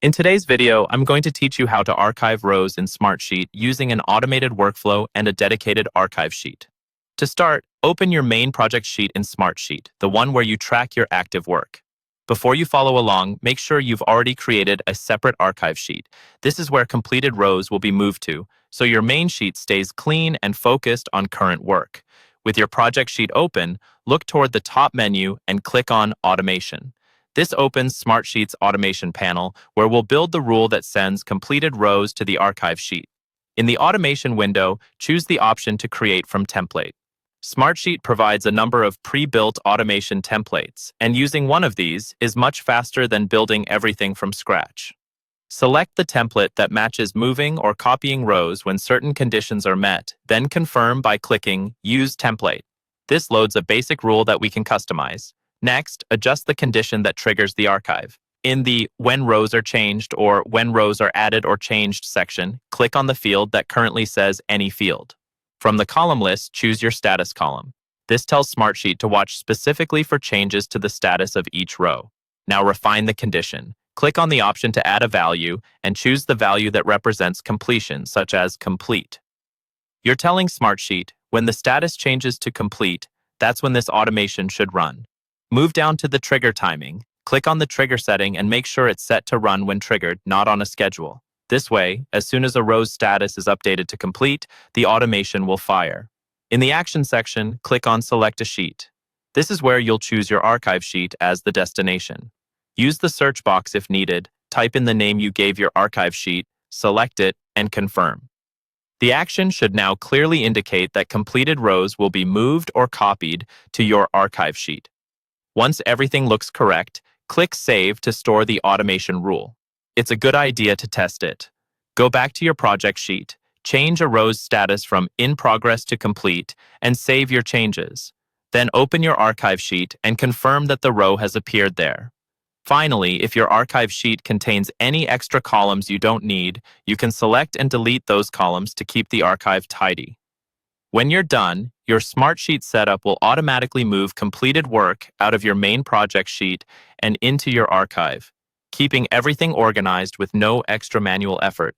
In today's video, I'm going to teach you how to archive rows in Smartsheet using an automated workflow and a dedicated archive sheet. To start, open your main project sheet in Smartsheet, the one where you track your active work. Before you follow along, make sure you've already created a separate archive sheet. This is where completed rows will be moved to, so your main sheet stays clean and focused on current work. With your project sheet open, look toward the top menu and click on Automation. This opens Smartsheet's automation panel, where we'll build the rule that sends completed rows to the archive sheet. In the automation window, choose the option to create from template. Smartsheet provides a number of pre-built automation templates, and using one of these is much faster than building everything from scratch. Select the template that matches moving or copying rows when certain conditions are met, then confirm by clicking Use Template. This loads a basic rule that we can customize. Next, adjust the condition that triggers the archive. In the When Rows Are Changed or When Rows Are Added or Changed section, click on the field that currently says Any Field. From the column list, choose your status column. This tells Smartsheet to watch specifically for changes to the status of each row. Now refine the condition. Click on the option to add a value and choose the value that represents completion, such as complete. You're telling Smartsheet, when the status changes to complete, that's when this automation should run. Move down to the trigger timing. Click on the trigger setting and make sure it's set to run when triggered, not on a schedule. This way, as soon as a row's status is updated to complete, the automation will fire. In the Action section, click on Select a Sheet. This is where you'll choose your archive sheet as the destination. Use the search box if needed, type in the name you gave your archive sheet, select it, and confirm. The action should now clearly indicate that completed rows will be moved or copied to your archive sheet. Once everything looks correct, click Save to store the automation rule. It's a good idea to test it. Go back to your project sheet, change a row's status from In Progress to Complete, and save your changes. Then open your archive sheet and confirm that the row has appeared there. Finally, if your archive sheet contains any extra columns you don't need, you can select and delete those columns to keep the archive tidy. When you're done, your Smartsheet setup will automatically move completed work out of your main project sheet and into your archive, keeping everything organized with no extra manual effort.